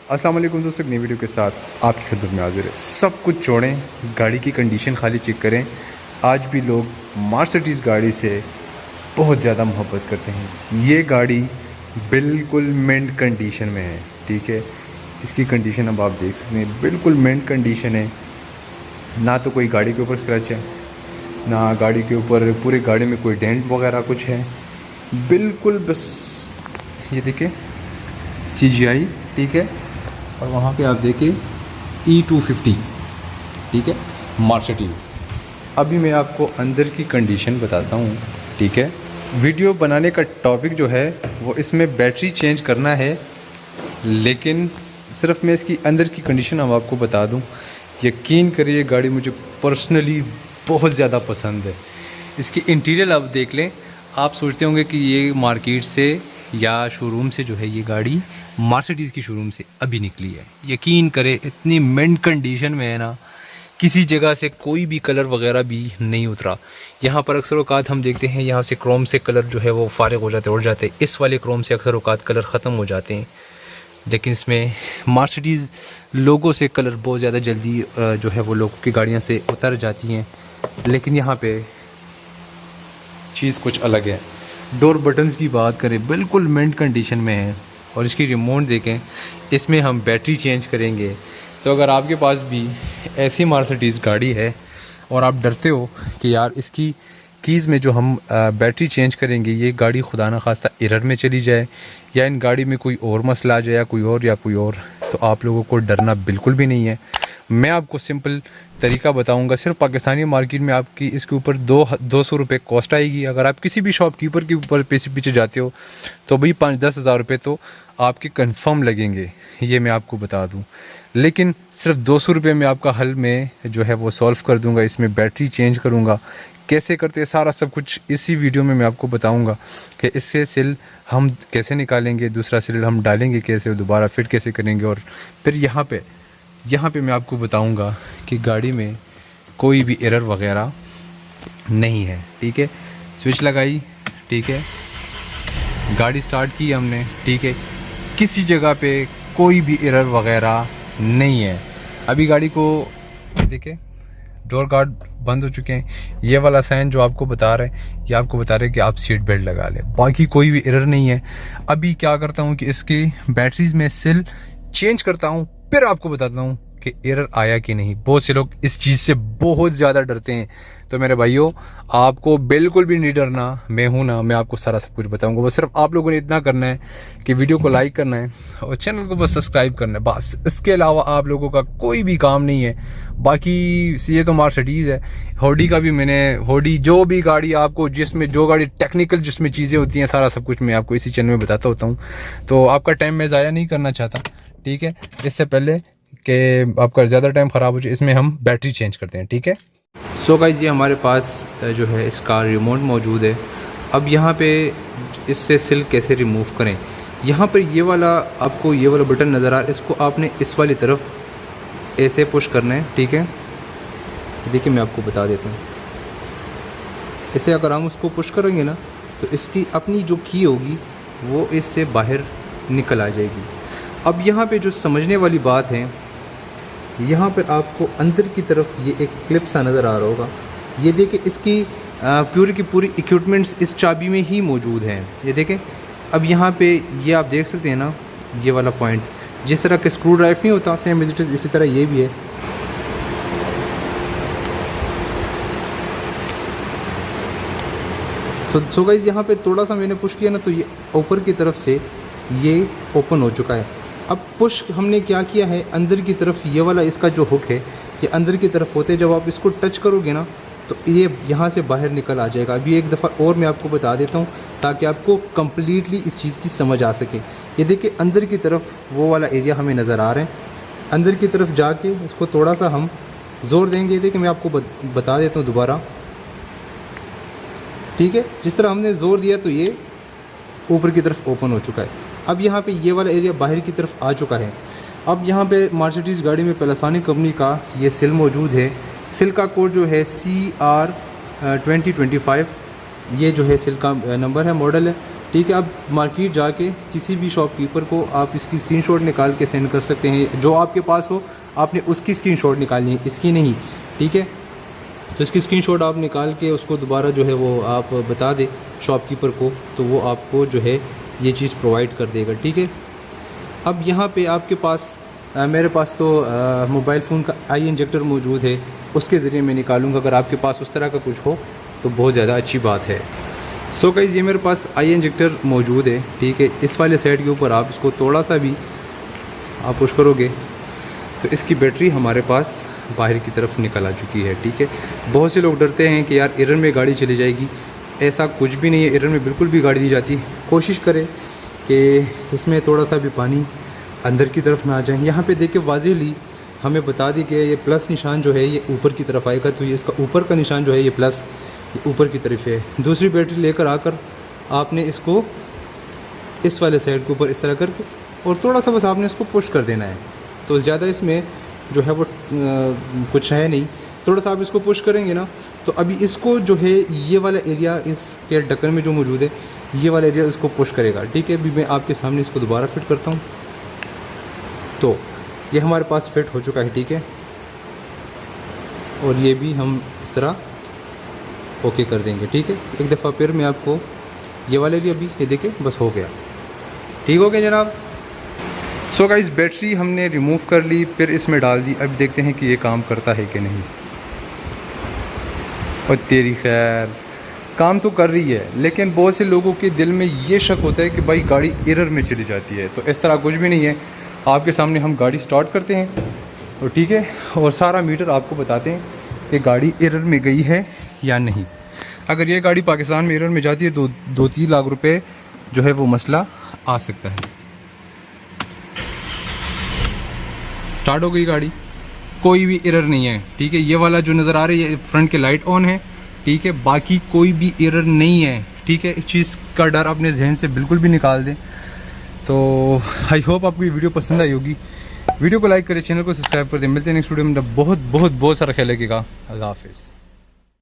अस्सलाम वालेकुम दोस्तों, एक नई वीडियो के साथ आपकी खिदमत में हाजिर है। सब कुछ छोड़ें, गाड़ी की कंडीशन खाली चेक करें। आज भी लोग मर्सिडीज़ गाड़ी से बहुत ज़्यादा मोहब्बत करते हैं। ये गाड़ी बिल्कुल मिंट कंडीशन में है, ठीक है। इसकी कंडीशन अब आप देख सकते हैं, बिल्कुल मिंट कंडीशन है। ना तो कोई गाड़ी के ऊपर स्क्रैच है, ना गाड़ी के ऊपर पूरी गाड़ी में कोई डेंट वगैरह कुछ है। बिल्कुल बस ये देखिए CGI, ठीक है। और वहाँ पे आप देखिए E250, ठीक है, मर्सिडीज़। अभी मैं आपको अंदर की कंडीशन बताता हूँ, ठीक है। वीडियो बनाने का टॉपिक जो है वो इसमें बैटरी चेंज करना है, लेकिन सिर्फ मैं इसकी अंदर की कंडीशन अब आपको बता दूँ। यकीन करिए गाड़ी मुझे पर्सनली बहुत ज़्यादा पसंद है। इसकी इंटीरियर आप देख लें। आप सोचते होंगे कि ये मार्केट से या शोरूम से जो है ये गाड़ी मर्सिडीज़ की शोरूम से अभी निकली है। यकीन करें इतनी मिंट कंडीशन में है ना, किसी जगह से कोई भी कलर वगैरह भी नहीं उतरा। यहाँ पर अक्सर औकात हम देखते हैं यहाँ से क्रोम से कलर जो है वो फारिग हो जाते, उड़ जाते। इस वाले क्रोम से अक्सर औकात कलर ख़त्म हो जाते हैं, लेकिन इसमें मर्सिडीज़ लोगों से कलर बहुत ज़्यादा जल्दी जो है वो लोगों की गाड़ियाँ से उतर जाती हैं। लेकिन यहाँ पे चीज़ कुछ अलग है। डोर बटन्स की बात करें, बिल्कुल मिंट कंडीशन में है। और इसकी रिमोट देखें, इसमें हम बैटरी चेंज करेंगे। तो अगर आपके पास भी ऐसी मर्सिडीज़ गाड़ी है और आप डरते हो कि यार इसकी कीज़ में जो हम बैटरी चेंज करेंगे ये गाड़ी खुदा न खास्ता एरर में चली जाए या इन गाड़ी में कोई और मसला आ जाए या कोई और, तो आप लोगों को डरना बिल्कुल भी नहीं है। मैं आपको सिंपल तरीका बताऊंगा। सिर्फ पाकिस्तानी मार्केट में आपकी इसके ऊपर 200 रुपये कॉस्ट आएगी। अगर आप किसी भी शॉपकीपर के ऊपर पीछे जाते हो तो भाई 5-10 हज़ार रुपये तो आपके कंफर्म लगेंगे, ये मैं आपको बता दूं। लेकिन सिर्फ 200 रुपये में आपका हल में जो है वो सॉल्व कर दूंगा। इसमें बैटरी चेंज करूंगा, कैसे करते हैं सारा सब कुछ इसी वीडियो में मैं आपको बताऊंगा कि इससे सिल हम कैसे निकालेंगे, दूसरा सिल हम डालेंगे कैसे, दोबारा फिट कैसे करेंगे। और फिर यहाँ पे मैं आपको बताऊंगा कि गाड़ी में कोई भी एरर वगैरह नहीं है, ठीक है। स्विच लगाई, ठीक है, गाड़ी स्टार्ट की हमने, ठीक है, किसी जगह पे कोई भी एरर वगैरह नहीं है। अभी गाड़ी को देखिए, डोर गार्ड बंद हो चुके हैं। ये वाला साइन जो आपको बता रहे हैं, ये आपको बता रहे हैं कि आप सीट बेल्ट लगा लें। बाकी कोई भी एरर नहीं है। अभी क्या करता हूँ कि इसकी बैटरीज में सिल चेंज करता हूँ, फिर आपको बताता हूँ कि एरर आया कि नहीं। बहुत से लोग इस चीज़ से बहुत ज़्यादा डरते हैं। तो मेरे भाइयों, आपको बिल्कुल भी नहीं डरना, मैं हूं ना, मैं आपको सारा सब कुछ बताऊंगा। बस सिर्फ आप लोगों ने इतना करना है कि वीडियो को लाइक करना है और चैनल को बस सब्सक्राइब करना है, बस। इसके अलावा आप लोगों का कोई भी काम नहीं है। बाकी ये तो मर्सिडीज़ है। होडी का भी मैंने, होडी जो भी गाड़ी आपको, जिसमें जो गाड़ी टेक्निकल जिसमें चीज़ें होती हैं, सारा सब कुछ मैं आपको इसी चैनल में बताता होता हूँ। तो आपका टाइम मैं ज़ाया नहीं करना चाहता, ठीक है। इससे पहले कि आपका ज़्यादा टाइम ख़राब हो जाए, इसमें हम बैटरी चेंज करते हैं, ठीक है। सो गाइस, ये हमारे पास जो है इसका रिमोट मौजूद है। अब यहाँ पे इससे सिल कैसे रिमूव करें, यहाँ पर ये वाला आपको ये वाला बटन नज़र आ रहा है, इसको आपने इस वाली तरफ ऐसे पुश करना है, ठीक है। देखिए मैं आपको बता देता हूँ। ऐसे अगर हम उसको पुश करेंगे ना तो इसकी अपनी जो की होगी वो इससे बाहर निकल आ जाएगी। अब यहाँ पे जो समझने वाली बात है, यहाँ पर आपको अंदर की तरफ ये एक क्लिप सा नज़र आ रहा होगा। ये देखें, इसकी पूरी की पूरी इक्विपमेंट्स इस चाबी में ही मौजूद हैं। ये देखें। अब यहाँ पे ये आप देख सकते हैं ना, ये वाला पॉइंट, जिस तरह के स्क्रू ड्राइव नहीं होता सेम विजिटर्स, इसी तरह ये भी है। तो सो गाइस, यहाँ पे थोड़ा सा मैंने पुश किया ना तो ये ऊपर की तरफ से ये ओपन हो चुका है। अब पुश हमने क्या किया है, अंदर की तरफ ये वाला इसका जो हुक है ये अंदर की तरफ होते, जब आप इसको टच करोगे ना तो ये यहाँ से बाहर निकल आ जाएगा। अभी एक दफ़ा और मैं आपको बता देता हूँ ताकि आपको कम्प्लीटली इस चीज़ की समझ आ सके। ये देखिए, अंदर की तरफ वो वाला एरिया हमें नज़र आ रहा है। अंदर की तरफ जाके इसको थोड़ा सा हम ज़ोर देंगे। देखिए मैं आपको बता देता हूँ दोबारा, ठीक है। जिस तरह हमने ज़ोर दिया तो ये ऊपर की तरफ ओपन हो चुका है। अब यहाँ पे ये वाला एरिया बाहर की तरफ आ चुका है। अब यहाँ पे मर्सिडीज़ गाड़ी में पैनासोनिक कंपनी का ये सिल मौजूद है। सिल का कोड जो है CR 2025, ये जो है सिल का नंबर है, मॉडल है। ठीक है। आप मार्केट जाके किसी भी शॉपकीपर को आप इसकी स्क्रीनशॉट निकाल के सेंड कर सकते हैं, जो आपके पास हो आपने उसकी स्क्रीनशॉट निकालनी है, इसकी नहीं, ठीक है। तो इसकी स्क्रीनशॉट आप निकाल के उसको दोबारा जो है वो आप बता दें शॉपकीपर को, तो वो आपको जो है ये चीज़ प्रोवाइड कर देगा, ठीक है। अब यहाँ पे आपके पास मेरे पास तो मोबाइल फ़ोन का आई इंजेक्टर मौजूद है, उसके ज़रिए मैं निकालूँगा। अगर आपके पास उस तरह का कुछ हो तो बहुत ज़्यादा अच्छी बात है। सो गाइस, ये मेरे पास आई इंजेक्टर मौजूद है, ठीक है। इस वाले साइड के ऊपर आप इसको थोड़ा सा भी आप पुश करोगे तो इसकी बैटरी हमारे पास बाहर की तरफ निकल आ चुकी है, ठीक है। बहुत से लोग डरते हैं कि यार एरर में गाड़ी चली जाएगी, ऐसा कुछ भी नहीं है, एरर में बिल्कुल भी गाड़ी दी जाती। कोशिश करें कि इसमें थोड़ा सा भी पानी अंदर की तरफ ना आ जाए। यहाँ पे देखिए वाज़ेहली हमें बता दी कि ये प्लस निशान जो है ये ऊपर की तरफ आएगा, तो ये इसका ऊपर का निशान जो है ये प्लस, ये ऊपर की तरफ है। दूसरी बैटरी लेकर आकर आपने इसको इस वाले साइड के ऊपर इस तरह करके और थोड़ा सा बस आपने इसको पुश कर देना है, तो ज़्यादा इसमें जो है वो कुछ है नहीं। थोड़ा सा आप इसको पुश करेंगे ना, तो अभी इसको जो है ये वाला एरिया इसके ढक्कन में जो मौजूद है ये वाला एरिया इसको पुश करेगा, ठीक है। अभी मैं आपके सामने इसको दोबारा फिट करता हूँ, तो ये हमारे पास फिट हो चुका है, ठीक है। और ये भी हम इस तरह ओके कर देंगे, ठीक है। एक दफ़ा फिर मैं आपको ये वाले एरिया भी ये देखें, बस हो गया, ठीक हो गया जनाब। सो गाइस, बैटरी हमने रिमूव कर ली, फिर इसमें डाल दी। अब देखते हैं कि ये काम करता है कि नहीं। और तेरी खैर, काम तो कर रही है, लेकिन बहुत से लोगों के दिल में ये शक होता है कि भाई गाड़ी एरर में चली जाती है। तो इस तरह कुछ भी नहीं है। आपके सामने हम गाड़ी स्टार्ट करते हैं और ठीक है, और सारा मीटर आपको बताते हैं कि गाड़ी एरर में गई है या नहीं। अगर ये गाड़ी पाकिस्तान में एरर में जाती है तो 2-3 लाख रुपए जो है वो मसला आ सकता है। स्टार्ट हो गई गाड़ी, कोई भी एरर नहीं है, ठीक है। ये वाला जो नज़र आ रही है फ्रंट के लाइट ऑन है, ठीक है, बाकी कोई भी एरर नहीं है, ठीक है। इस चीज़ का डर अपने जहन से बिल्कुल भी निकाल दें। तो आई होप आपको ये वीडियो पसंद आई होगी। वीडियो को लाइक करें, चैनल को सब्सक्राइब कर दें। मिलते हैं नेक्स्ट वीडियो में। बहुत बहुत बहुत सारा ख्याल रखिएगा। अल्लाह हाफिज़।